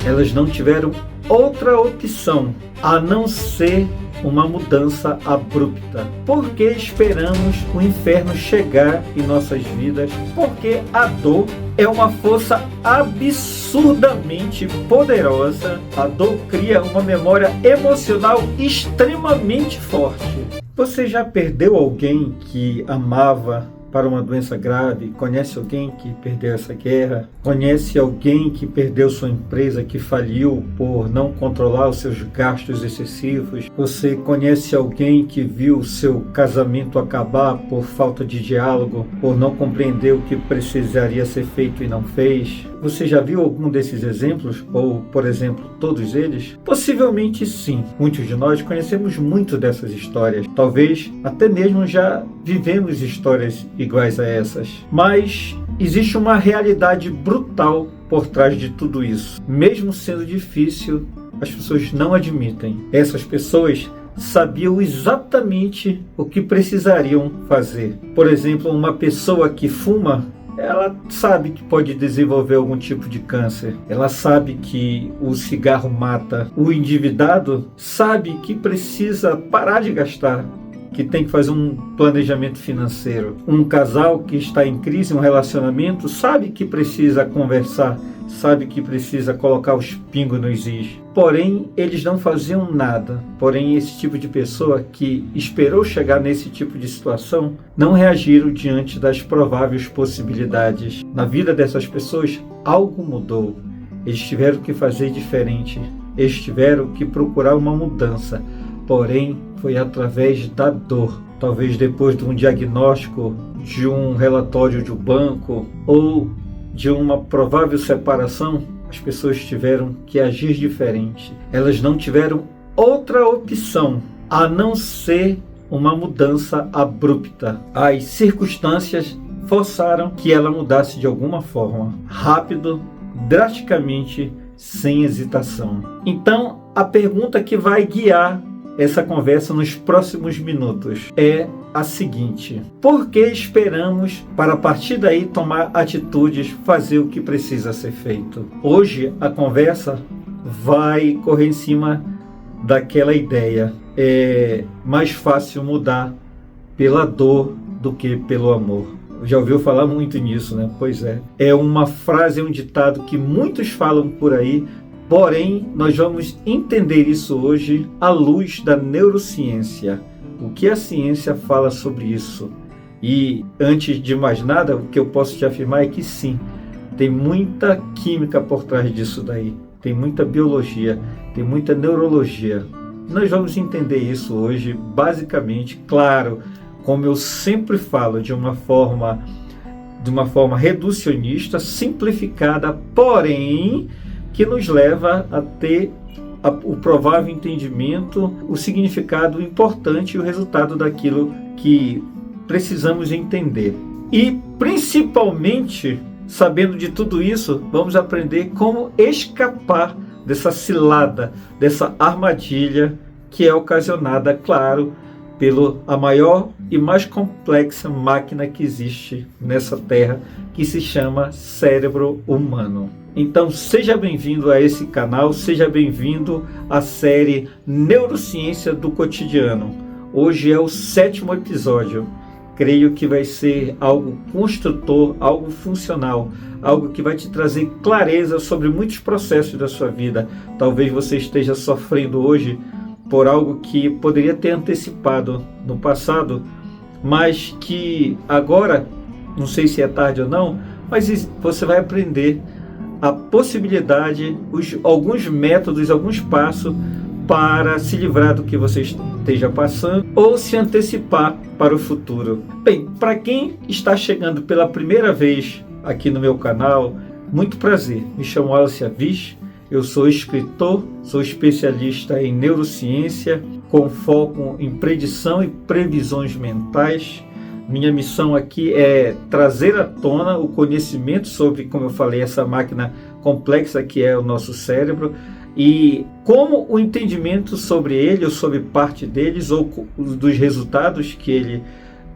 Elas não tiveram outra opção a não ser uma mudança abrupta. Por que esperamos o inferno chegar em nossas vidas? Porque a dor é uma força absurdamente poderosa. A dor cria uma memória emocional extremamente forte. Você já perdeu alguém que amava para uma doença grave? Conhece alguém que perdeu essa guerra? Conhece alguém que perdeu sua empresa, que faliu por não controlar os seus gastos excessivos? Você conhece alguém que viu seu casamento acabar por falta de diálogo, por não compreender o que precisaria ser feito e não fez? Você já viu algum desses exemplos? Ou, por exemplo, todos eles? Possivelmente sim. Muitos de nós conhecemos muito dessas histórias. Talvez até mesmo já vivemos histórias iguais a essas. Mas existe uma realidade brutal por trás de tudo isso. Mesmo sendo difícil, as pessoas não admitem. Essas pessoas sabiam exatamente o que precisariam fazer. Por exemplo, uma pessoa que fuma, ela sabe que pode desenvolver algum tipo de câncer. Ela sabe que o cigarro mata. O endividado sabe que precisa parar de gastar, que tem que fazer um planejamento financeiro. Um casal que está em crise, um relacionamento, sabe que precisa conversar, sabe que precisa colocar os pingos nos is. Porém, eles não faziam nada. Porém, esse tipo de pessoa que esperou chegar nesse tipo de situação não reagiram diante das prováveis possibilidades. Na vida dessas pessoas, algo mudou. Eles tiveram que fazer diferente. Eles tiveram que procurar uma mudança. Porém, foi através da dor. Talvez depois de um diagnóstico, de um relatório de um banco ou de uma provável separação, as pessoas tiveram que agir diferente. Elas não tiveram outra opção a não ser uma mudança abrupta. As circunstâncias forçaram que ela mudasse de alguma forma, rápido, drasticamente, sem hesitação. Então, a pergunta que vai guiar essa conversa nos próximos minutos é a seguinte: por que esperamos para a partir daí tomar atitudes, fazer o que precisa ser feito? Hoje a conversa vai correr em cima daquela ideia: é mais fácil mudar pela dor do que pelo amor. Já ouviu falar muito nisso, né? Pois é. É uma frase, um ditado que muitos falam por aí. Porém, nós vamos entender isso hoje à luz da neurociência. O que a ciência fala sobre isso? E, antes de mais nada, o que eu posso te afirmar é que sim, tem muita química por trás disso daí. Tem muita biologia, tem muita neurologia. Nós vamos entender isso hoje, basicamente, claro, como eu sempre falo, de uma forma reducionista, simplificada, porém que nos leva a ter o provável entendimento, o significado importante e o resultado daquilo que precisamos entender. E, principalmente, sabendo de tudo isso, vamos aprender como escapar dessa cilada, dessa armadilha que é ocasionada, claro, pela maior e mais complexa máquina que existe nessa Terra, que se chama cérebro humano. Então, seja bem-vindo a esse canal, seja bem-vindo à série Neurociência do Cotidiano. Hoje é o 7º episódio. Creio que vai ser algo construtor, algo funcional, algo que vai te trazer clareza sobre muitos processos da sua vida. Talvez você esteja sofrendo hoje por algo que poderia ter antecipado no passado, mas que agora, não sei se é tarde ou não, mas você vai aprender a possibilidade, alguns métodos, alguns passos para se livrar do que você esteja passando ou se antecipar para o futuro. Bem, para quem está chegando pela primeira vez aqui no meu canal, muito prazer. Me chamo Wallace Avis, eu sou escritor, sou especialista em neurociência, com foco em predição e previsões mentais. Minha missão aqui é trazer à tona o conhecimento sobre, como eu falei, essa máquina complexa que é o nosso cérebro e como o entendimento sobre ele ou sobre parte deles ou dos resultados que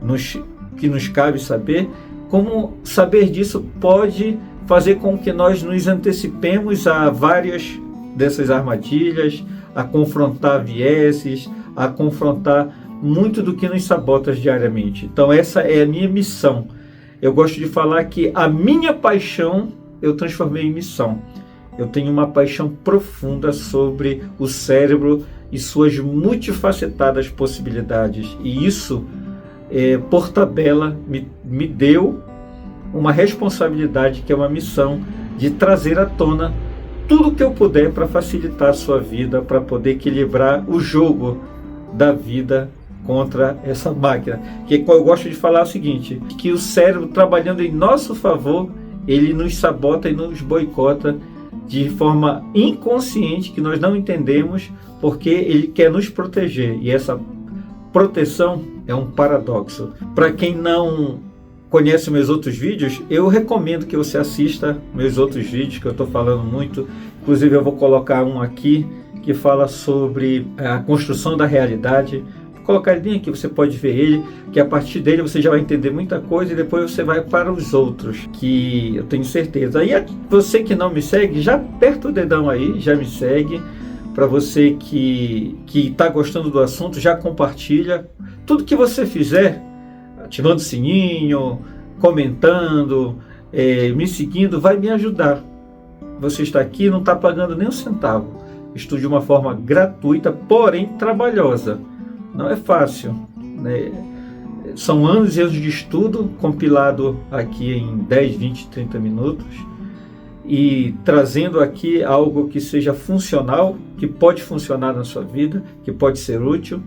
nos cabe saber, como saber disso pode fazer com que nós nos antecipemos a várias dessas armadilhas, a confrontar vieses, a confrontar muito do que nos sabota diariamente. Então essa é a minha missão. Eu gosto de falar que a minha paixão eu transformei em missão. Eu tenho uma paixão profunda sobre o cérebro e suas multifacetadas possibilidades. E isso, por tabela, me deu uma responsabilidade, que é uma missão de trazer à tona tudo que eu puder para facilitar a sua vida, para poder equilibrar o jogo da vida contra essa máquina. Que eu gosto de falar o seguinte, que o cérebro, trabalhando em nosso favor, ele nos sabota e nos boicota de forma inconsciente, que nós não entendemos, porque ele quer nos proteger. E essa proteção é um paradoxo. Para quem não conhece meus outros vídeos, eu recomendo que você assista meus outros vídeos, que eu estou falando muito. Inclusive eu vou colocar um aqui que fala sobre a construção da realidade. Vou colocar ele bem aqui, você pode ver ele, que a partir dele você já vai entender muita coisa, e depois você vai para os outros, que eu tenho certeza. Aí você que não me segue, já aperta o dedão aí, já me segue. Para você que está gostando do assunto, já compartilha. Tudo que você fizer, ativando o sininho, comentando, me seguindo, vai me ajudar. Você está aqui, não está pagando nem um centavo. Estude de uma forma gratuita, porém trabalhosa. Não é fácil, né? São anos e anos de estudo, compilado aqui em 10, 20, 30 minutos. E trazendo aqui algo que seja funcional, que pode funcionar na sua vida, que pode ser útil.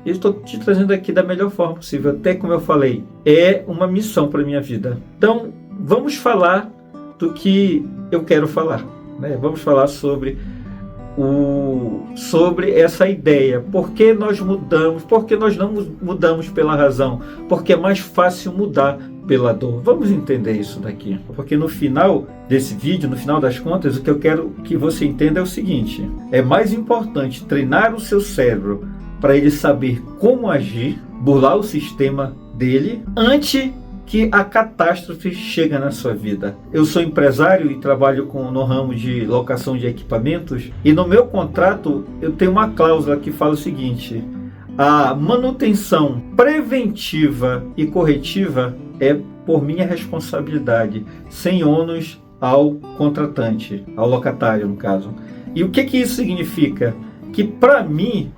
E estou te trazendo aqui da melhor forma possível. Até como eu falei, é uma missão para a minha vida. Então, vamos falar do que eu quero falar, né? Vamos falar sobre essa ideia. Por que nós mudamos? Por que nós não mudamos pela razão? Porque é mais fácil mudar pela dor. Vamos entender isso daqui. Porque no final desse vídeo, no final das contas, o que eu quero que você entenda é o seguinte: é mais importante treinar o seu cérebro para ele saber como agir, burlar o sistema dele, antes que a catástrofe chega na sua vida. Eu sou empresário e trabalho no ramo de locação de equipamentos, e no meu contrato eu tenho uma cláusula que fala o seguinte: a manutenção preventiva e corretiva é por minha responsabilidade, sem ônus ao contratante, ao locatário no caso. E o que isso significa? Que para mim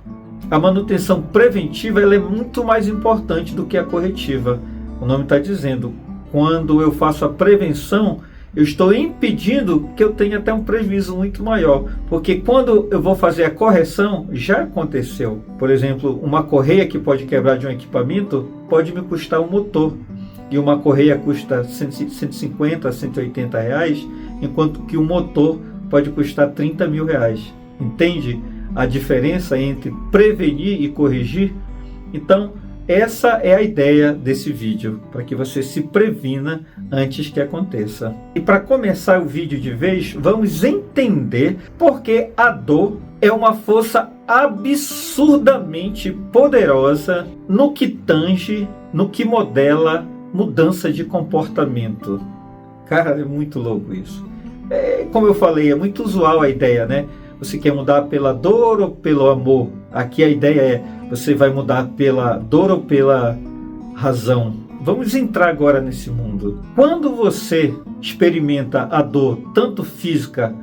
a manutenção preventiva ela é muito mais importante do que a corretiva. O nome está dizendo, quando eu faço a prevenção, eu estou impedindo que eu tenha até um prejuízo muito maior. Porque quando eu vou fazer a correção, já aconteceu. Por exemplo, uma correia que pode quebrar de um equipamento pode me custar um motor. E uma correia custa 150, 180 reais, enquanto que um motor pode custar 30 mil reais. Entende a diferença entre prevenir e corrigir? Então, essa é a ideia desse vídeo, para que você se previna antes que aconteça. E para começar o vídeo de vez, vamos entender porque a dor é uma força absurdamente poderosa no que tange, no que modela mudança de comportamento. Cara, é muito louco isso. Como eu falei, é muito usual a ideia, né? Você quer mudar pela dor ou pelo amor? Aqui a ideia é, você vai mudar pela dor ou pela razão? Vamos entrar agora nesse mundo. Quando você experimenta a dor, tanto física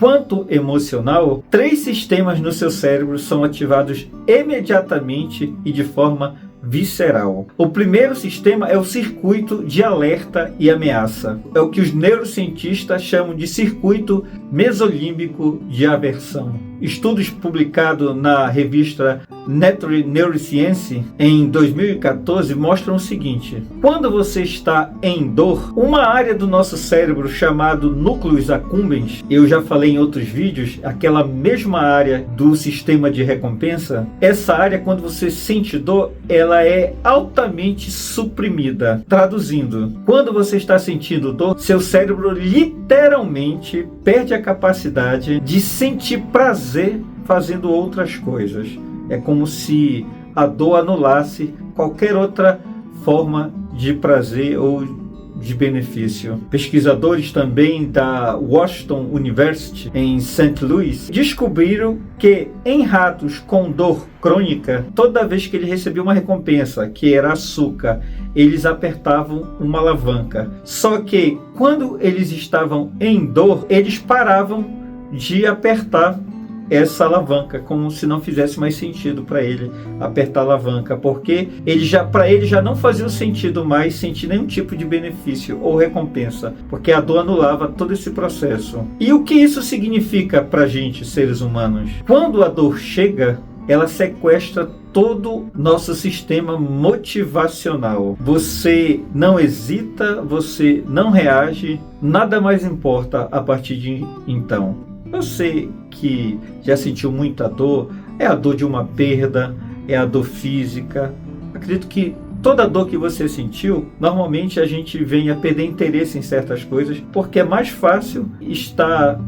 quanto emocional, 3 sistemas no seu cérebro são ativados imediatamente e de forma visceral. O primeiro sistema é o circuito de alerta e ameaça. É o que os neurocientistas chamam de circuito mesolímbico de aversão. Estudos publicados na revista Nature Neuroscience em 2014 mostram o seguinte: quando você está em dor, uma área do nosso cérebro chamado núcleos accumbens, eu já falei em outros vídeos, aquela mesma área do sistema de recompensa, essa área, quando você sente dor, ela é altamente suprimida. Traduzindo, quando você está sentindo dor, seu cérebro literalmente perde a capacidade de sentir prazer fazendo outras coisas. É como se a dor anulasse qualquer outra forma de prazer ou de benefício. Pesquisadores também da Washington University, em St. Louis, descobriram que em ratos com dor crônica, toda vez que ele recebia uma recompensa, que era açúcar, eles apertavam uma alavanca. Só que quando eles estavam em dor, eles paravam de apertar essa alavanca, como se não fizesse mais sentido para ele apertar a alavanca, porque para ele já não fazia sentido mais sentir nenhum tipo de benefício ou recompensa, porque a dor anulava todo esse processo. E o que isso significa para a gente, seres humanos? Quando a dor chega, ela sequestra todo nosso sistema motivacional. Você não hesita, você não reage, nada mais importa a partir de então. Você que já sentiu muita dor, é a dor de uma perda, é a dor física. Acredito que toda dor que você sentiu, normalmente a gente vem a perder interesse em certas coisas, porque é mais fácil estar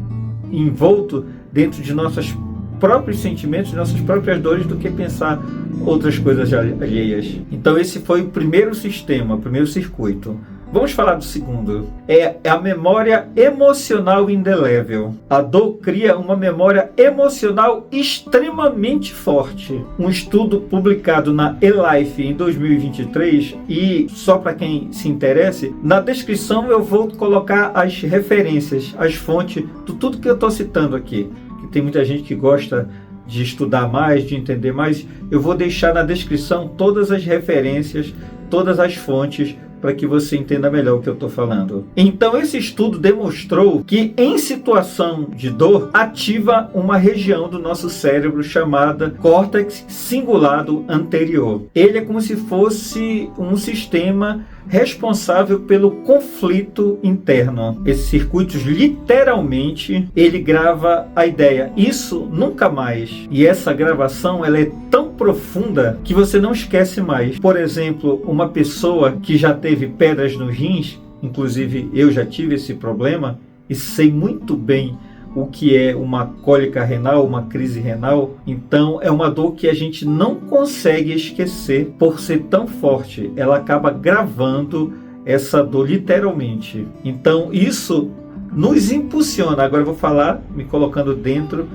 envolto dentro de nossos próprios sentimentos, nossas próprias dores, do que pensar outras coisas alheias. Então esse foi o primeiro sistema, o primeiro circuito. Vamos falar do segundo. É a memória emocional indelével. A dor cria uma memória emocional extremamente forte. Um estudo publicado na eLife em 2023, e só para quem se interesse, na descrição eu vou colocar as referências, as fontes de tudo que eu estou citando aqui. Que tem muita gente que gosta de estudar mais, de entender mais. Eu vou deixar na descrição todas as referências, todas as fontes, para que você entenda melhor o que eu estou falando. Então, esse estudo demonstrou que, em situação de dor, ativa uma região do nosso cérebro chamada córtex cingulado anterior. Ele é como se fosse um sistema responsável pelo conflito interno. Esses circuitos, literalmente, ele grava a ideia, isso nunca mais. E essa gravação, ela é tão profunda que você não esquece mais. Por exemplo, uma pessoa que já teve pedras nos rins, inclusive eu já tive esse problema e sei muito bem o que é uma cólica renal, uma crise renal. Então é uma dor que a gente não consegue esquecer por ser tão forte. Ela acaba gravando essa dor literalmente. Então isso nos impulsiona, agora eu vou falar, me colocando dentro,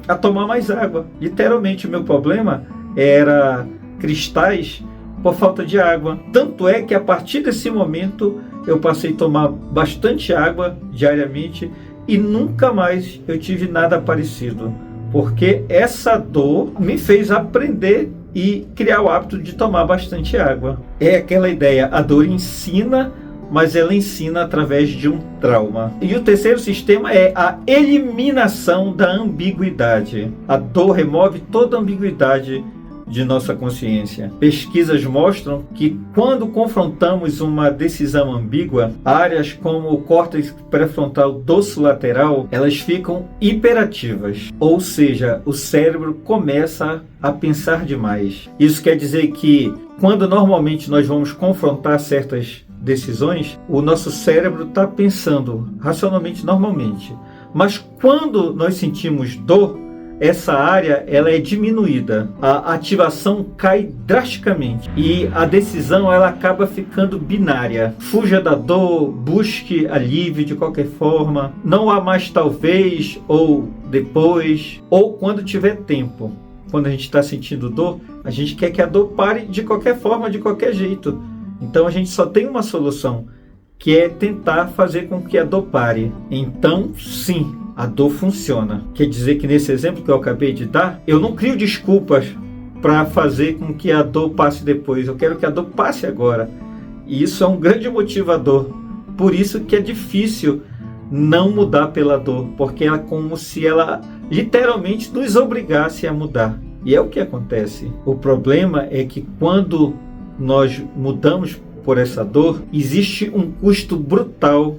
a tomar mais água. Literalmente o meu problema era cristais por falta de água. Tanto é que a partir desse momento eu passei a tomar bastante água diariamente e nunca mais eu tive nada parecido, porque essa dor me fez aprender e criar o hábito de tomar bastante água. É aquela ideia, a dor ensina, mas ela ensina através de um trauma. E o terceiro sistema é a eliminação da ambiguidade. A dor remove toda a ambiguidade de nossa consciência. Pesquisas mostram que quando confrontamos uma decisão ambígua, áreas como o córtex pré-frontal dorsolateral, elas ficam hiperativas, ou seja, o cérebro começa a pensar demais. Isso quer dizer que quando normalmente nós vamos confrontar certas decisões, o nosso cérebro está pensando racionalmente normalmente, mas quando nós sentimos dor, essa área ela é diminuída, a ativação cai drasticamente e a decisão ela acaba ficando binária. Fuja da dor, busque alívio de qualquer forma, não há mais talvez ou depois, ou quando tiver tempo. Quando a gente está sentindo dor, a gente quer que a dor pare de qualquer forma, de qualquer jeito. Então a gente só tem uma solução, que é tentar fazer com que a dor pare. Então sim, a dor funciona. Quer dizer que nesse exemplo que eu acabei de dar, eu não crio desculpas para fazer com que a dor passe depois. Eu quero que a dor passe agora. E isso é um grande motivador. Por isso que é difícil não mudar pela dor, porque é como se ela literalmente nos obrigasse a mudar. E é o que acontece. O problema é que quando nós mudamos por essa dor, existe um custo brutal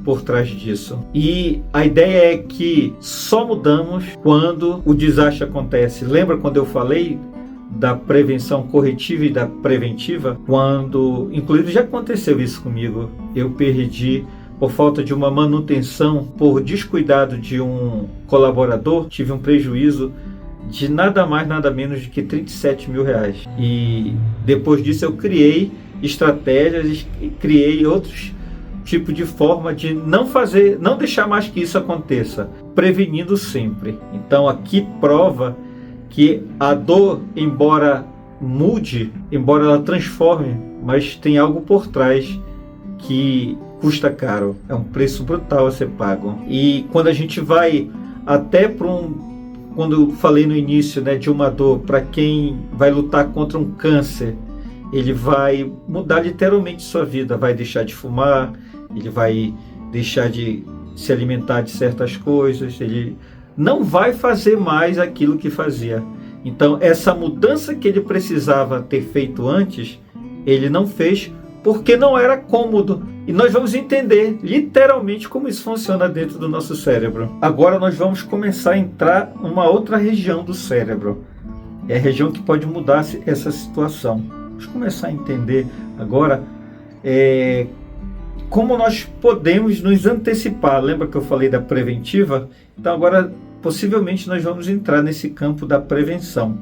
por trás disso. E a ideia é que só mudamos quando o desastre acontece. Lembra quando eu falei da prevenção corretiva e da preventiva? Quando, inclusive já aconteceu isso comigo, eu perdi por falta de uma manutenção, por descuidado de um colaborador, tive um prejuízo de nada mais, nada menos do que 37 mil reais. E depois disso eu criei estratégias e criei outros tipo de forma de não fazer, não deixar mais que isso aconteça, prevenindo sempre. Então aqui prova que a dor, embora mude, embora ela transforme, mas tem algo por trás que custa caro, é um preço brutal a ser pago. E quando a gente vai até para quando eu falei no início, né, de uma dor, para quem vai lutar contra um câncer, ele vai mudar literalmente sua vida, vai deixar de fumar, ele vai deixar de se alimentar de certas coisas, ele não vai fazer mais aquilo que fazia. Então essa mudança que ele precisava ter feito antes, ele não fez porque não era cômodo. E nós vamos entender literalmente como isso funciona dentro do nosso cérebro. Agora nós vamos começar a entrar em uma outra região do cérebro. É a região que pode mudar essa situação. Vamos começar a entender agora como nós podemos nos antecipar. Lembra que eu falei da preventiva? Então agora possivelmente nós vamos entrar nesse campo da prevenção.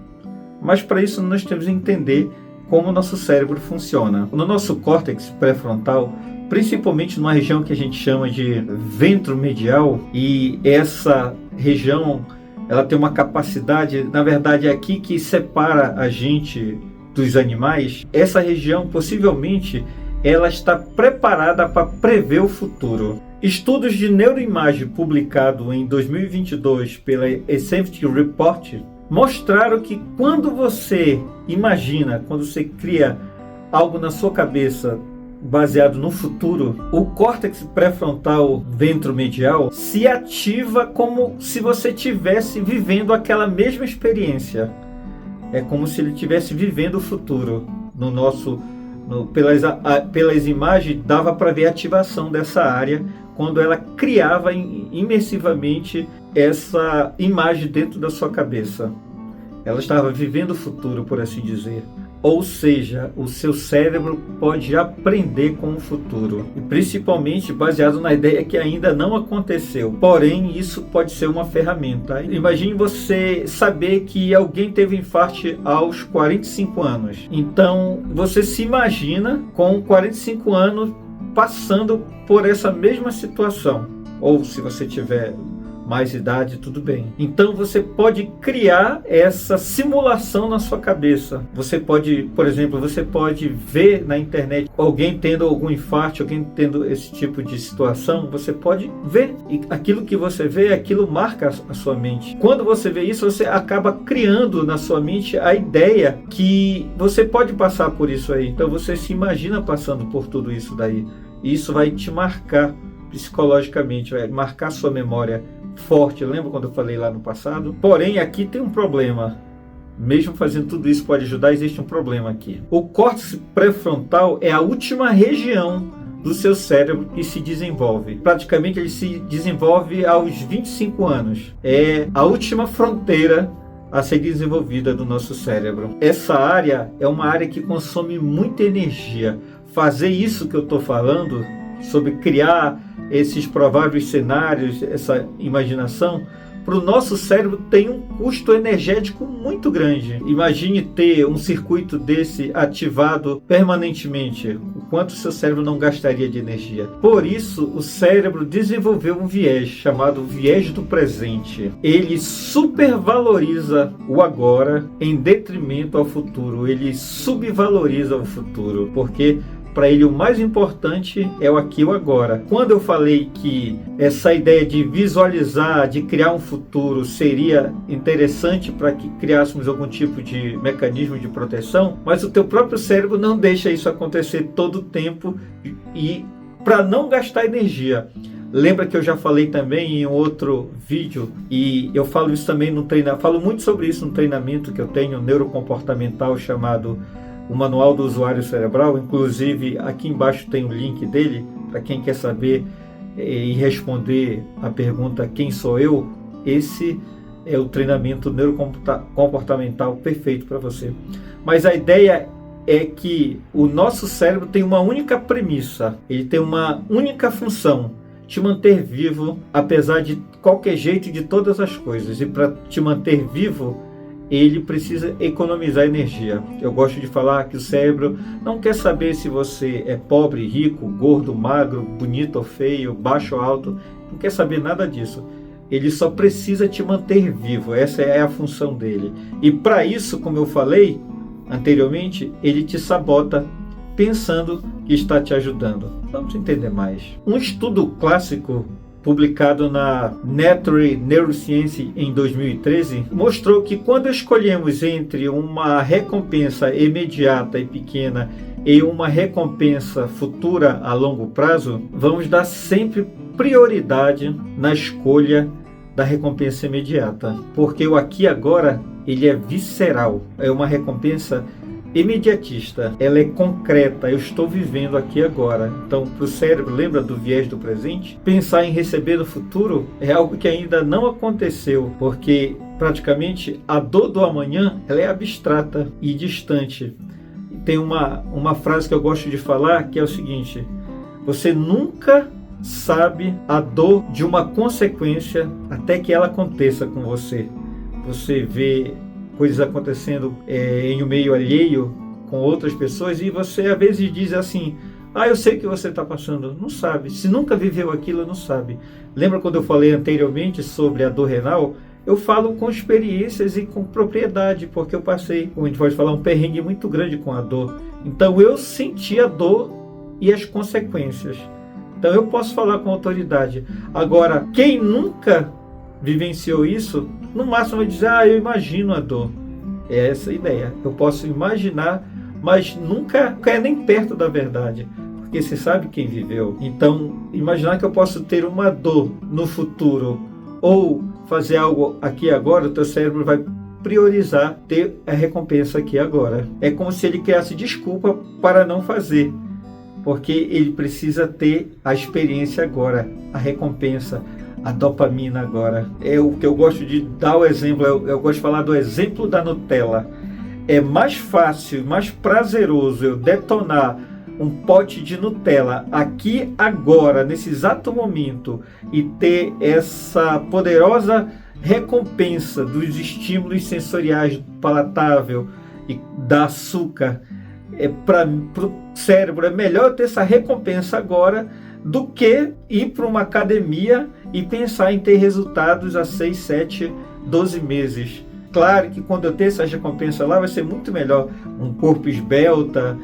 Mas para isso nós temos que entender como o nosso cérebro funciona. No nosso córtex pré-frontal, principalmente numa região que a gente chama de ventromedial, e essa região ela tem uma capacidade, na verdade é aqui que separa a gente dos animais. Essa região possivelmente ela está preparada para prever o futuro. Estudos de neuroimagem publicados em 2022 pela Safety Report mostraram que quando você imagina, quando você cria algo na sua cabeça baseado no futuro, o córtex pré-frontal ventromedial se ativa como se você estivesse vivendo aquela mesma experiência. É como se ele estivesse vivendo o futuro. Pelas imagens dava para ver a ativação dessa área quando ela criava imersivamente essa imagem dentro da sua cabeça. Ela estava vivendo o futuro, por assim dizer. Ou seja, o seu cérebro pode aprender com o futuro. E principalmente baseado na ideia que ainda não aconteceu. Porém, isso pode ser uma ferramenta. Imagine você saber que alguém teve infarto aos 45 anos. Então, você se imagina com 45 anos passando por essa mesma situação. Ou se você tiver mais idade, tudo bem. Então você pode criar essa simulação na sua cabeça. Você pode, por exemplo, você pode ver na internet alguém tendo algum infarto, alguém tendo esse tipo de situação, você pode ver. E aquilo que você vê, aquilo marca a sua mente. Quando você vê isso, você acaba criando na sua mente a ideia que você pode passar por isso aí. Então você se imagina passando por tudo isso daí. E isso vai te marcar psicologicamente, vai marcar sua memória forte. Lembra quando eu falei lá no passado? Porém, aqui tem um problema. Mesmo fazendo tudo isso pode ajudar, existe um problema aqui. O córtex pré-frontal é a última região do seu cérebro que se desenvolve. Praticamente ele se desenvolve aos 25 anos. É a última fronteira a ser desenvolvida do nosso cérebro. Essa área é uma área que consome muita energia. Fazer isso que eu estou falando, sobre criar esses prováveis cenários, essa imaginação, para o nosso cérebro tem um custo energético muito grande. Imagine ter um circuito desse ativado permanentemente. O quanto o seu cérebro não gastaria de energia. Por isso, o cérebro desenvolveu um viés chamado viés do presente. Ele supervaloriza o agora em detrimento ao futuro. Ele subvaloriza o futuro, porque para ele o mais importante é o aqui e o agora. Quando eu falei que essa ideia de visualizar, de criar um futuro seria interessante para que criássemos algum tipo de mecanismo de proteção, mas o teu próprio cérebro não deixa isso acontecer todo o tempo e para não gastar energia. Lembra que eu já falei também em outro vídeo, e eu falo isso também no treinamento, falo muito sobre isso no treinamento que eu tenho neurocomportamental chamado o Manual do Usuário Cerebral. Inclusive aqui embaixo tem o link dele para quem quer saber e responder a pergunta quem sou eu. Esse é o treinamento neurocomportamental perfeito para você. Mas a ideia é que o nosso cérebro tem uma única premissa, ele tem uma única função: te manter vivo apesar de qualquer jeito, de todas as coisas. E para te manter vivo, ele precisa economizar energia. Eu gosto de falar que o cérebro não quer saber se você é pobre, rico, gordo, magro, bonito ou feio, baixo ou alto, não quer saber nada disso. Ele só precisa te manter vivo, essa é a função dele. E para isso, como eu falei anteriormente, ele te sabota pensando que está te ajudando. Vamos entender mais. Um estudo clássico publicado na Nature Neuroscience em 2013, mostrou que quando escolhemos entre uma recompensa imediata e pequena e uma recompensa futura a longo prazo, vamos dar sempre prioridade na escolha da recompensa imediata, porque o aqui e agora ele é visceral, é uma recompensa imediatista, ela é concreta, eu estou vivendo aqui agora. Então, para o cérebro, lembra do viés do presente? Pensar em receber no futuro é algo que ainda não aconteceu, porque praticamente a dor do amanhã ela é abstrata e distante. E tem uma frase que eu gosto de falar que é o seguinte: você nunca sabe a dor de uma consequência até que ela aconteça com você. Você vê coisas acontecendo em um meio alheio com outras pessoas e você às vezes diz assim: eu sei que você está passando. Não sabe. Se nunca viveu aquilo, não sabe. Lembra quando eu falei anteriormente sobre a dor renal? Eu falo com experiências e com propriedade, porque eu passei, como a gente pode falar, um perrengue muito grande com a dor. Então eu senti a dor e as consequências. Então eu posso falar com autoridade. Agora, quem nunca vivenciou isso, no máximo vai dizer: eu imagino a dor. É essa a ideia. Eu posso imaginar, mas nunca é nem perto da verdade, porque você sabe quem viveu. Então, imaginar que eu posso ter uma dor no futuro ou fazer algo aqui agora, o teu cérebro vai priorizar ter a recompensa aqui agora. É como se ele criasse desculpa para não fazer, porque ele precisa ter a experiência agora, a recompensa, a dopamina agora. É o que eu gosto de dar o exemplo, eu gosto de falar do exemplo da Nutella. É mais fácil, mais prazeroso eu detonar um pote de Nutella aqui agora, nesse exato momento, e ter essa poderosa recompensa dos estímulos sensoriais palatável e da açúcar. Para o cérebro é melhor ter essa recompensa agora do que ir para uma academia e pensar em ter resultados a 6, 7, 12 meses. Claro que quando eu ter essa recompensa lá vai ser muito melhor, um corpo esbelta,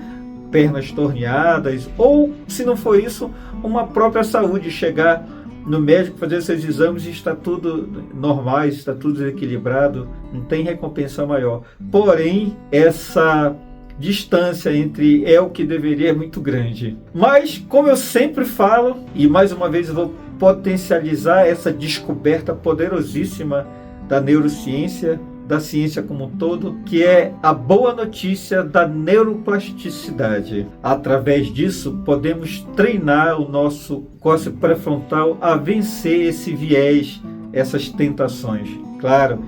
pernas torneadas, ou se não for isso, uma própria saúde, chegar no médico, fazer seus exames e está tudo normal, está tudo equilibrado, não tem recompensa maior. Porém, essa distância entre é o que deveria é muito grande. Mas, como eu sempre falo, e mais uma vez eu vou potencializar essa descoberta poderosíssima da neurociência, da ciência como um todo, que é a boa notícia da neuroplasticidade. Através disso, podemos treinar o nosso córtex pré-frontal a vencer esse viés, essas tentações. Claro,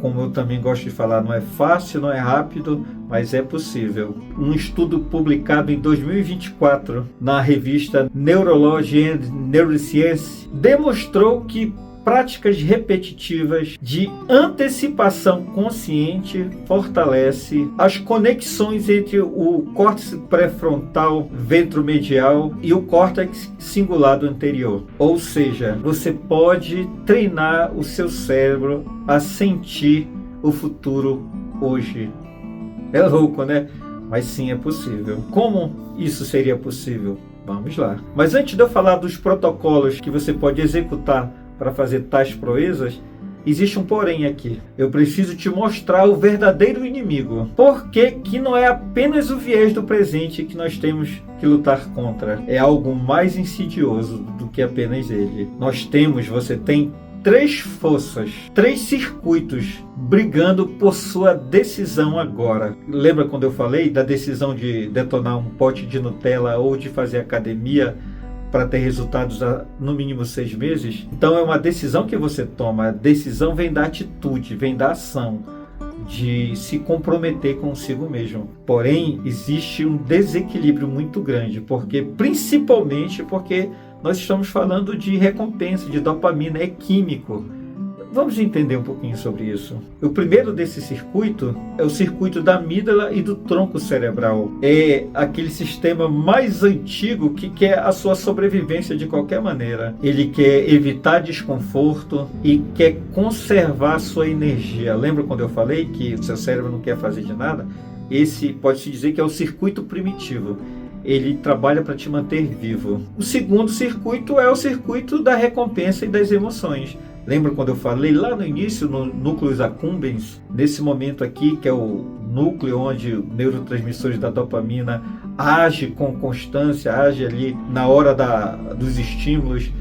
como eu também gosto de falar, não é fácil, não é rápido, mas é possível. Um estudo publicado em 2024 na revista Neurology and Neuroscience demonstrou que práticas repetitivas de antecipação consciente fortalece as conexões entre o córtex pré-frontal ventromedial e o córtex cingulado anterior. Ou seja, você pode treinar o seu cérebro a sentir o futuro hoje. É louco, né? Mas sim, é possível. Como isso seria possível? Vamos lá. Mas antes de eu falar dos protocolos que você pode executar para fazer tais proezas, existe um porém aqui. Eu preciso te mostrar o verdadeiro inimigo. Porque que não é apenas o viés do presente que nós temos que lutar contra. É algo mais insidioso do que apenas ele. Você tem 3 forças, 3 circuitos brigando por sua decisão agora. Lembra quando eu falei da decisão de detonar um pote de Nutella ou de fazer academia para ter resultados a, no mínimo 6 meses? Então é uma decisão que você toma. A decisão vem da atitude, vem da ação, de se comprometer consigo mesmo. Porém, existe um desequilíbrio muito grande, principalmente porque nós estamos falando de recompensa, de dopamina, é químico. vamos entender um pouquinho sobre isso. O primeiro desse circuito é o circuito da amígdala e do tronco cerebral. É aquele sistema mais antigo que quer a sua sobrevivência de qualquer maneira. Ele quer evitar desconforto e quer conservar a sua energia. Lembra quando eu falei que o seu cérebro não quer fazer de nada? Esse pode-se dizer que é o circuito primitivo. Ele trabalha para te manter vivo. O segundo circuito é o circuito da recompensa e das emoções. Lembra quando eu falei lá no início, no núcleus accumbens, nesse momento aqui, que é o núcleo onde os neurotransmissores da dopamina age com constância, age ali na hora dos estímulos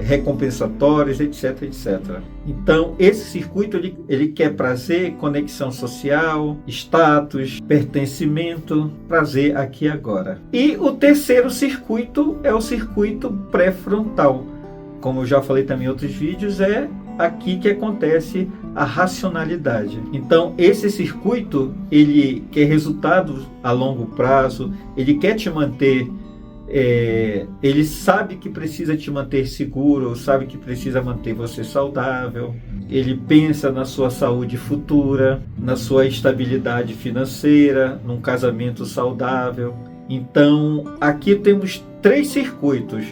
recompensatórios, etc, etc. Então, esse circuito ele quer prazer, conexão social, status, pertencimento, prazer aqui e agora. E o terceiro circuito é o circuito pré-frontal. Como eu já falei também em outros vídeos, é aqui que acontece a racionalidade. Então, esse circuito, ele quer resultados a longo prazo, ele quer te manter, ele sabe que precisa te manter seguro, sabe que precisa manter você saudável, ele pensa na sua saúde futura, na sua estabilidade financeira, num casamento saudável. Então, aqui temos 3 circuitos.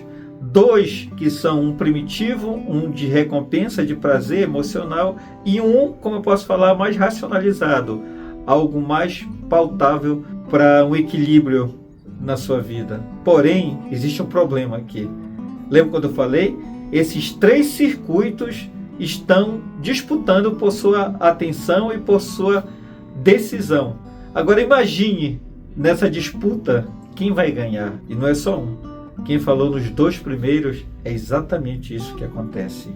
2 que são um primitivo, um de recompensa, de prazer emocional, e um, como eu posso falar, mais racionalizado, algo mais pautável para um equilíbrio na sua vida. Porém, existe um problema aqui. Lembra quando eu falei? Esses 3 circuitos estão disputando por sua atenção e por sua decisão. Agora imagine, nessa disputa, quem vai ganhar? E não é só um. Quem falou nos 2 primeiros, é exatamente isso que acontece.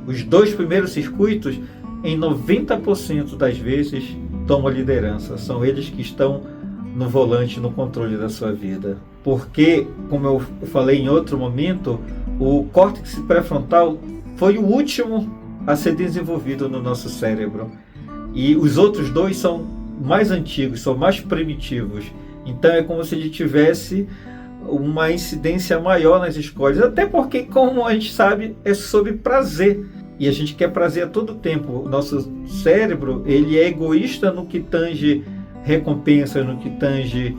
Os 2 primeiros circuitos, em 90% das vezes, tomam a liderança. São eles que estão no volante, no controle da sua vida. Porque, como eu falei em outro momento, o córtex pré-frontal foi o último a ser desenvolvido no nosso cérebro. E os outros 2 são mais antigos, são mais primitivos. Então é como se ele tivesse uma incidência maior nas escolhas, até porque, como a gente sabe, é sobre prazer, e a gente quer prazer a todo tempo. O nosso cérebro, ele é egoísta no que tange recompensas, no que tange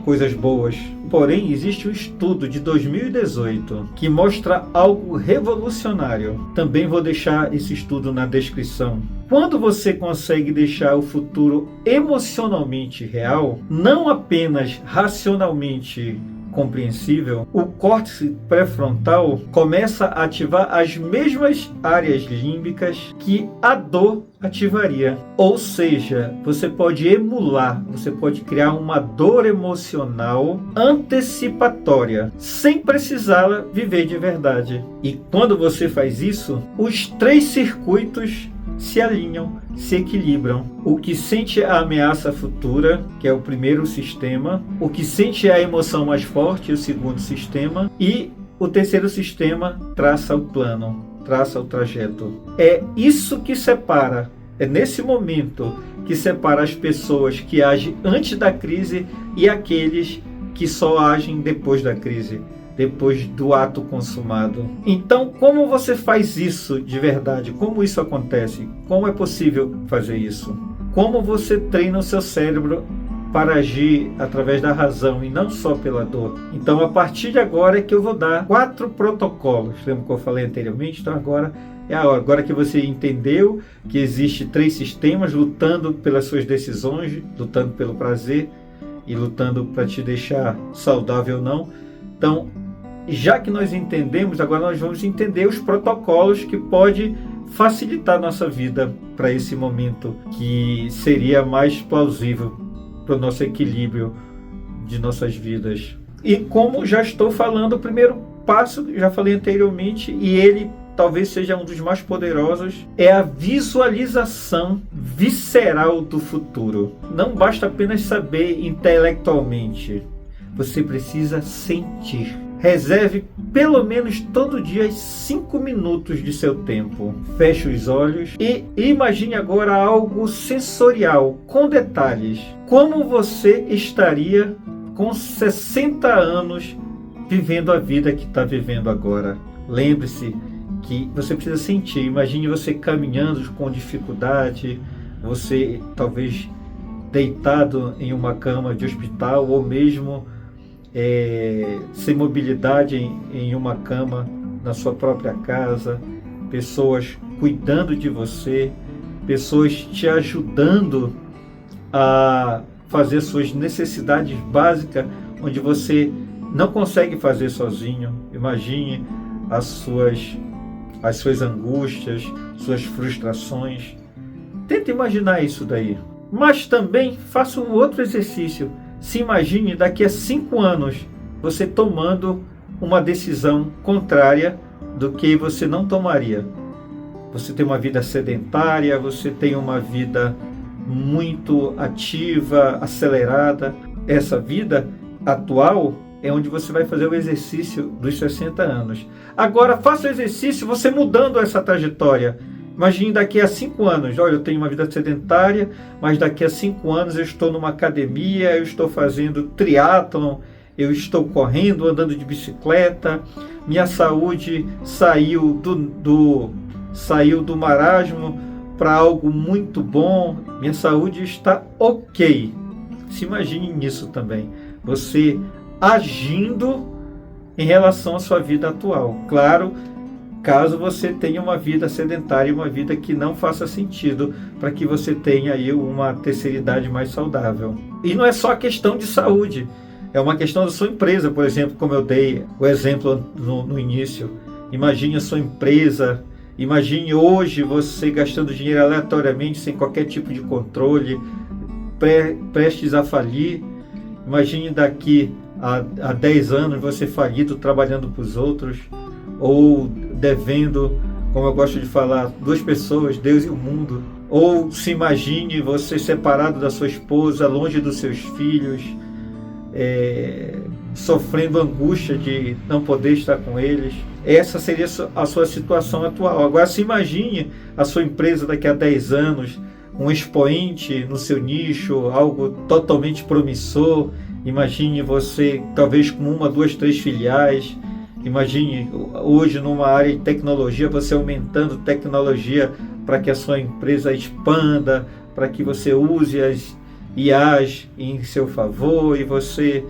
coisas boas. Porém, existe um estudo de 2018 que mostra algo revolucionário. Também vou deixar esse estudo na descrição. Quando você consegue deixar o futuro emocionalmente real, não apenas racionalmente compreensível, o córtex pré-frontal começa a ativar as mesmas áreas límbicas que a dor ativaria. Ou seja, você pode emular, você pode criar uma dor emocional antecipatória, sem precisá-la viver de verdade. E quando você faz isso, os 3 circuitos se alinham, se equilibram. O que sente a ameaça futura, que é o primeiro sistema, o que sente a emoção mais forte, o segundo sistema, e o terceiro sistema traça o plano, traça o trajeto. É isso que separa, é nesse momento que separa as pessoas que agem antes da crise e aqueles que só agem depois da crise, depois do ato consumado. Então, como você faz isso de verdade? Como isso acontece? Como é possível fazer isso? Como você treina o seu cérebro para agir através da razão e não só pela dor? Então, a partir de agora é que eu vou dar 4 protocolos. Lembra que eu falei anteriormente? Então, agora é a hora. Agora que você entendeu que existe 3 sistemas lutando pelas suas decisões, lutando pelo prazer e lutando para te deixar saudável ou não. Então, já que nós entendemos, agora nós vamos entender os protocolos que podem facilitar a nossa vida para esse momento, que seria mais plausível para o nosso equilíbrio de nossas vidas. E como já estou falando, o primeiro passo, já falei anteriormente, e ele talvez seja um dos mais poderosos, é a visualização visceral do futuro. Não basta apenas saber intelectualmente, você precisa sentir. Reserve pelo menos todo dia 5 minutos de seu tempo. Feche os olhos e imagine agora algo sensorial, com detalhes. Como você estaria com 60 anos vivendo a vida que está vivendo agora? Lembre-se que você precisa sentir. Imagine você caminhando com dificuldade, você talvez deitado em uma cama de hospital, ou mesmo sem mobilidade em uma cama na sua própria casa, pessoas cuidando de você, pessoas te ajudando a fazer suas necessidades básicas, onde você não consegue fazer sozinho. Imagine as suas angústias, suas frustrações. Tenta imaginar isso daí. Mas também faça um outro exercício. Se imagine daqui a 5 anos você tomando uma decisão contrária do que você não tomaria. Você tem uma vida sedentária, você tem uma vida muito ativa, acelerada. Essa vida atual é onde você vai fazer o exercício dos 60 anos. Agora faça o exercício você mudando essa trajetória. Imagine daqui a 5 anos, olha, eu tenho uma vida sedentária, mas daqui a 5 anos eu estou numa academia, eu estou fazendo triatlon, eu estou correndo, andando de bicicleta, minha saúde saiu do marasmo para algo muito bom, minha saúde está ok. Se imagine nisso também, você agindo em relação à sua vida atual. Claro, caso você tenha uma vida sedentária, uma vida que não faça sentido, para que você tenha aí uma terceira idade mais saudável. E não é só questão de saúde, é uma questão da sua empresa, por exemplo, como eu dei o exemplo no início. Imagine a sua empresa, imagine hoje você gastando dinheiro aleatoriamente, sem qualquer tipo de controle, prestes a falir. Imagine daqui a 10 anos você falido trabalhando para os outros, ou devendo, como eu gosto de falar, 2 pessoas, Deus e o mundo. Ou se imagine você separado da sua esposa, longe dos seus filhos, sofrendo angústia de não poder estar com eles. Essa seria a sua situação atual. Agora se imagine a sua empresa daqui a 10 anos, um expoente no seu nicho, algo totalmente promissor. Imagine você talvez com 1, 2, 3 filiais. Imagine hoje numa área de tecnologia, você aumentando tecnologia para que a sua empresa expanda, para que você use as IAs em seu favor, e você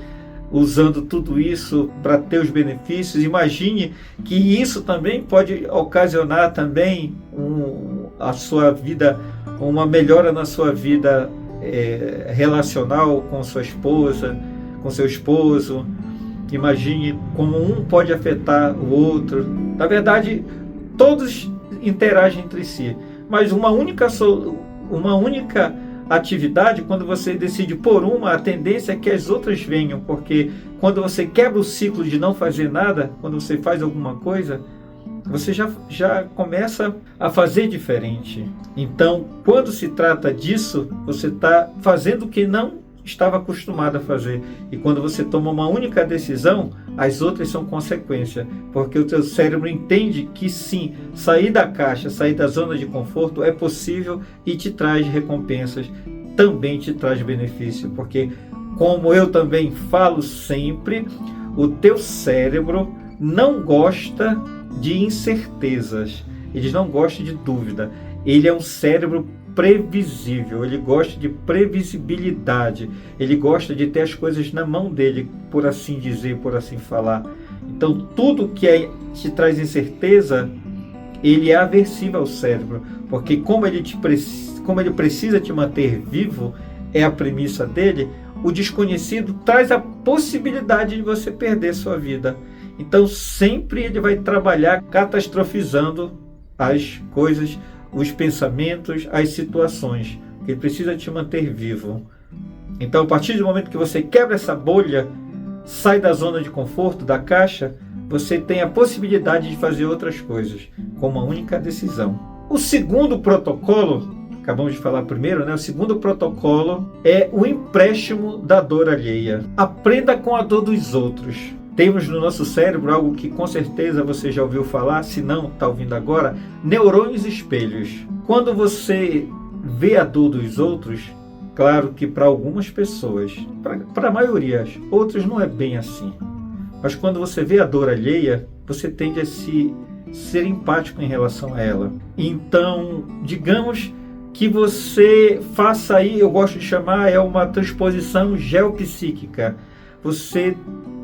usando tudo isso para ter os benefícios. Imagine que isso também pode ocasionar também a sua vida, uma melhora na sua vida relacional com sua esposa, com seu esposo. Imagine como um pode afetar o outro. Na verdade, todos interagem entre si, mas uma única atividade, quando você decide por uma, a tendência é que as outras venham, porque quando você quebra o ciclo de não fazer nada, quando você faz alguma coisa, você já começa a fazer diferente. Então, quando se trata disso, você está fazendo o que não estava acostumado a fazer. E quando você toma uma única decisão, as outras são consequência, porque o teu cérebro entende que sim, sair da caixa, sair da zona de conforto é possível e te traz recompensas, também te traz benefício, porque, como eu também falo sempre, o teu cérebro não gosta de incertezas, ele não gosta de dúvida, ele é um cérebro previsível, ele gosta de previsibilidade, ele gosta de ter as coisas na mão dele, por assim dizer, por assim falar. Então tudo que te traz incerteza, ele é aversivo ao cérebro, porque como ele precisa te manter vivo, é a premissa dele, o desconhecido traz a possibilidade de você perder sua vida. Então sempre ele vai trabalhar catastrofizando as coisas, os pensamentos, as situações. Ele precisa te manter vivo. Então, a partir do momento que você quebra essa bolha, sai da zona de conforto, da caixa, você tem a possibilidade de fazer outras coisas, com uma única decisão. O segundo protocolo, acabamos de falar primeiro, né? O segundo protocolo é o empréstimo da dor alheia. Aprenda com a dor dos outros. Temos no nosso cérebro algo que com certeza você já ouviu falar, se não está ouvindo agora, neurônios espelhos. Quando você vê a dor dos outros, claro que para algumas pessoas, para a maioria, outros não é bem assim. Mas quando você vê a dor alheia, você tende a se ser empático em relação a ela. Então, digamos que você faça aí, eu gosto de chamar, é uma transposição geopsíquica. Você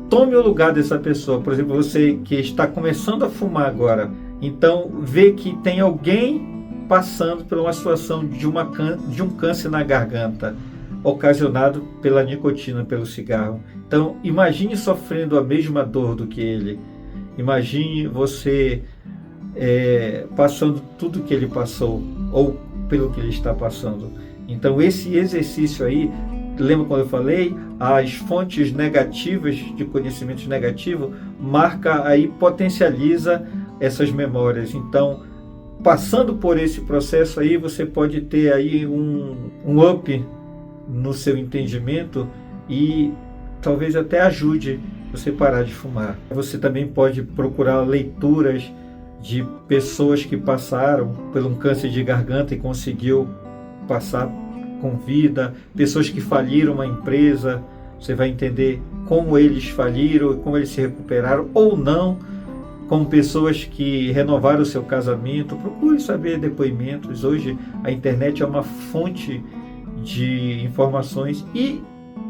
tome o lugar dessa pessoa. Por exemplo, você que está começando a fumar agora, então vê que tem alguém passando por uma situação de um câncer na garganta, ocasionado pela nicotina, pelo cigarro. Então, imagine sofrendo a mesma dor do que ele. Imagine você passando tudo que ele passou, ou pelo que ele está passando. Então, esse exercício aí, lembra quando eu falei? As fontes negativas, de conhecimentos negativos, marca aí, potencializa essas memórias. Então, passando por esse processo aí, você pode ter aí um up no seu entendimento e talvez até ajude você parar de fumar. Você também pode procurar leituras de pessoas que passaram por um câncer de garganta e conseguiu passar com vida, pessoas que faliram uma empresa, você vai entender como eles faliram, como eles se recuperaram ou não, como pessoas que renovaram o seu casamento. Procure saber depoimentos. Hoje a internet é uma fonte de informações e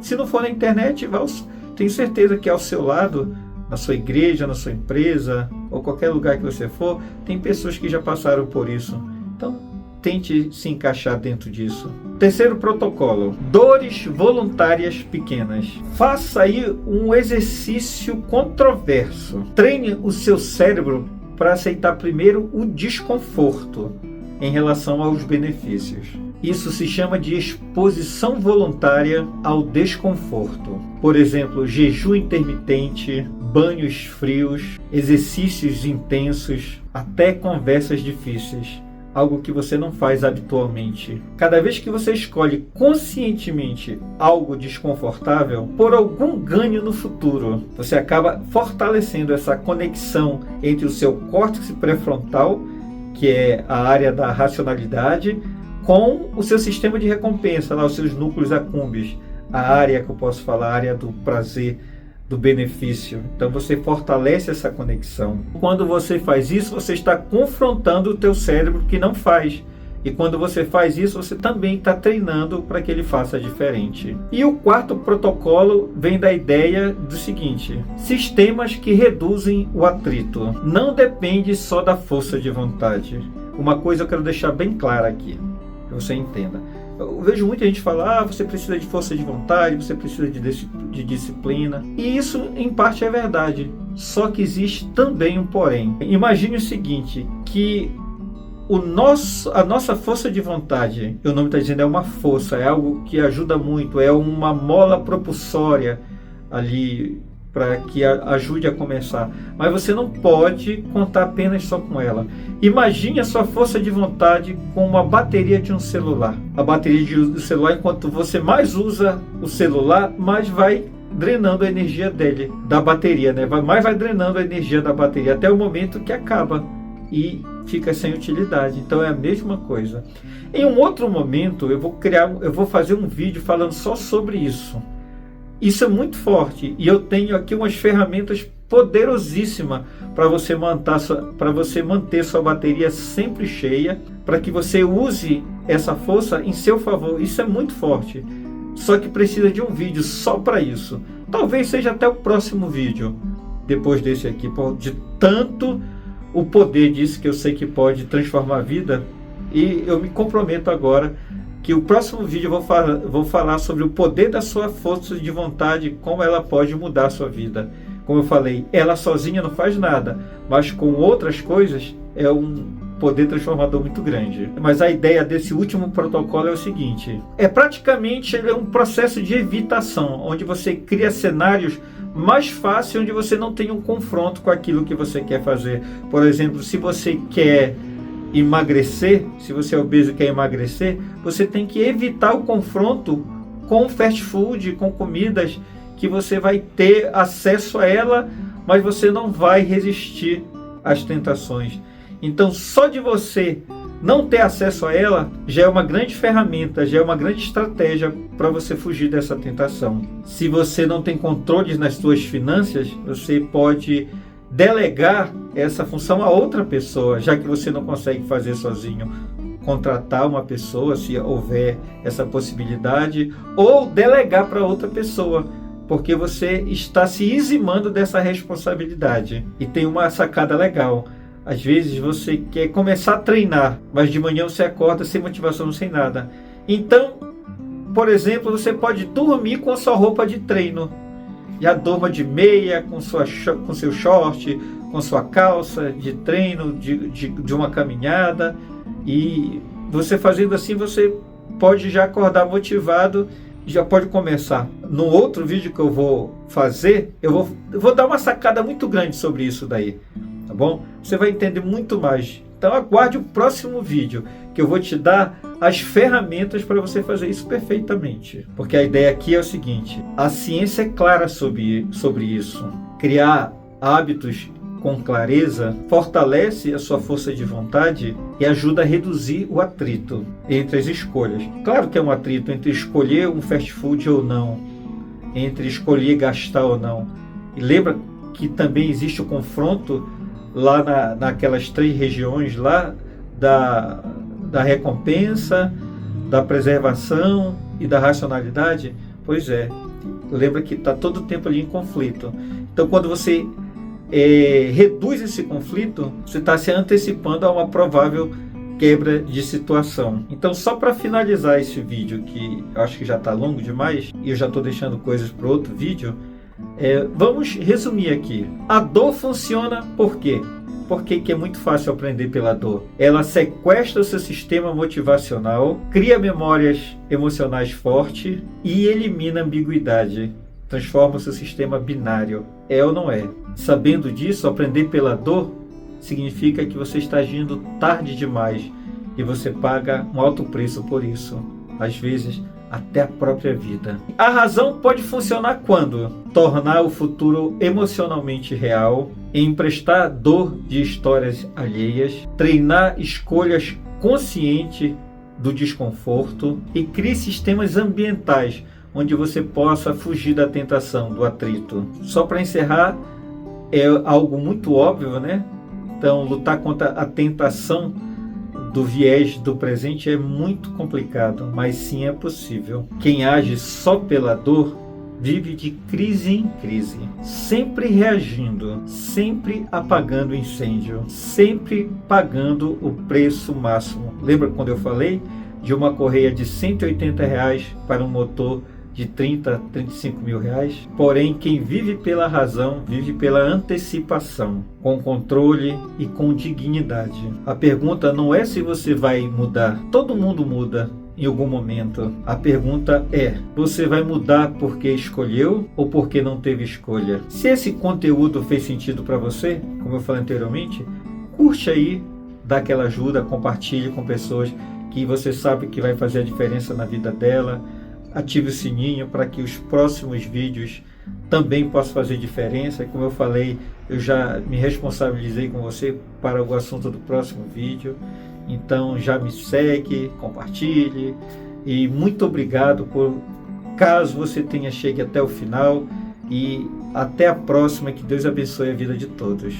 se não for na internet, tenho certeza que ao seu lado, na sua igreja, na sua empresa ou qualquer lugar que você for, tem pessoas que já passaram por isso. Então, tente se encaixar dentro disso. Terceiro protocolo: dores voluntárias pequenas. Faça aí um exercício controverso. Treine o seu cérebro para aceitar primeiro o desconforto em relação aos benefícios. Isso se chama de exposição voluntária ao desconforto. Por exemplo, jejum intermitente, banhos frios, exercícios intensos, até conversas difíceis. Algo que você não faz habitualmente. Cada vez que você escolhe conscientemente algo desconfortável, por algum ganho no futuro, você acaba fortalecendo essa conexão entre o seu córtex pré-frontal, que é a área da racionalidade, com o seu sistema de recompensa, lá, os seus núcleos acúmbeos, a área que eu posso falar, a área do prazer, do benefício. Então você fortalece essa conexão. Quando você faz isso, você está confrontando o teu cérebro que não faz. E quando você faz isso, você também está treinando para que ele faça diferente. E o quarto protocolo vem da ideia do seguinte: sistemas que reduzem o atrito. Não depende só da força de vontade. Uma coisa eu quero deixar bem clara aqui, que você entenda. Eu vejo muita gente falar, você precisa de força de vontade, você precisa de disciplina. E isso, em parte, é verdade. Só que existe também um porém. Imagine o seguinte, que a nossa força de vontade, o nome está dizendo, é uma força, é algo que ajuda muito, é uma mola propulsória ali para que ajude a começar. Mas você não pode contar apenas só com ela. Imagine a sua força de vontade com uma bateria de um celular. A bateria do celular, enquanto você mais usa o celular, mais vai drenando a energia da bateria, né? Mais vai drenando a energia da bateria até o momento que acaba e fica sem utilidade. Então é a mesma coisa. Em um outro momento eu vou fazer um vídeo falando só sobre isso. Isso é muito forte e eu tenho aqui umas ferramentas poderosíssimas para você manter sua bateria sempre cheia, para que você use essa força em seu favor. Isso é muito forte. Só que precisa de um vídeo só para isso. Talvez seja até o próximo vídeo, depois desse aqui, de tanto o poder disso que eu sei que pode transformar a vida. E eu me comprometo agora que o próximo vídeo eu vou falar sobre o poder da sua força de vontade, como ela pode mudar a sua vida. Como eu falei, ela sozinha não faz nada, mas com outras coisas é um poder transformador muito grande. Mas a ideia desse último protocolo é o seguinte: praticamente ele é um processo de evitação, onde você cria cenários mais fáceis, onde você não tem um confronto com aquilo que você quer fazer. Por exemplo, se você quer emagrecer, se você é obeso e quer emagrecer, você tem que evitar o confronto com fast food, com comidas que você vai ter acesso a ela, mas você não vai resistir às tentações. Então, só de você não ter acesso a ela já é uma grande ferramenta, já é uma grande estratégia para você fugir dessa tentação. Se você não tem controles nas suas finanças, você pode delegar essa função a outra pessoa, já que você não consegue fazer sozinho. Contratar uma pessoa, se houver essa possibilidade, ou delegar para outra pessoa, porque você está se eximando dessa responsabilidade. E tem uma sacada legal. Às vezes você quer começar a treinar, mas de manhã você acorda sem motivação, sem nada. Então, por exemplo, você pode dormir com a sua roupa de treino. Já durma de meia, com seu short, com sua calça de treino, de uma caminhada. E você fazendo assim, você pode já acordar motivado, já pode começar. No outro vídeo que eu vou fazer, eu vou dar uma sacada muito grande sobre isso daí, tá bom? Você vai entender muito mais. Então aguarde o próximo vídeo, que eu vou te dar as ferramentas para você fazer isso perfeitamente. Porque a ideia aqui é o seguinte: a ciência é clara sobre isso. Criar hábitos com clareza fortalece a sua força de vontade e ajuda a reduzir o atrito entre as escolhas. Claro que é um atrito entre escolher um fast food ou não, entre escolher gastar ou não. E lembra que também existe o confronto lá naquelas 3 regiões lá da recompensa, da preservação e da racionalidade. Pois é, lembra que está todo o tempo ali em conflito. Então, quando você reduz esse conflito, você está se antecipando a uma provável quebra de situação. Então, só para finalizar esse vídeo, que eu acho que já está longo demais, e eu já estou deixando coisas para outro vídeo, vamos resumir aqui. A dor funciona por quê? Porque é muito fácil aprender pela dor. Ela sequestra o seu sistema motivacional, cria memórias emocionais fortes e elimina a ambiguidade. Transforma o seu sistema binário. É ou não é? Sabendo disso, aprender pela dor significa que você está agindo tarde demais e você paga um alto preço por isso. Às vezes, até a própria vida. A razão pode funcionar quando? Tornar o futuro emocionalmente real, emprestar dor de histórias alheias, treinar escolhas conscientes do desconforto e criar sistemas ambientais onde você possa fugir da tentação, do atrito. Só para encerrar, é algo muito óbvio, né? Então, lutar contra a tentação do viés do presente é muito complicado, mas sim é possível. Quem age só pela dor vive de crise em crise, sempre reagindo, sempre apagando o incêndio, sempre pagando o preço máximo. Lembra quando eu falei de uma correia de R$180 para um motor de 30, 35 mil reais? Porém, quem vive pela razão, vive pela antecipação, com controle e com dignidade. A pergunta não é se você vai mudar. Todo mundo muda em algum momento. A pergunta é: você vai mudar porque escolheu ou porque não teve escolha? Se esse conteúdo fez sentido para você, como eu falei anteriormente, curte aí, dá aquela ajuda, compartilhe com pessoas que você sabe que vai fazer a diferença na vida dela. Ative o sininho para que os próximos vídeos também possam fazer diferença. Como eu falei, eu já me responsabilizei com você para o assunto do próximo vídeo. Então já me segue, compartilhe. E muito obrigado por caso você tenha chegado até o final. E até a próxima. Que Deus abençoe a vida de todos.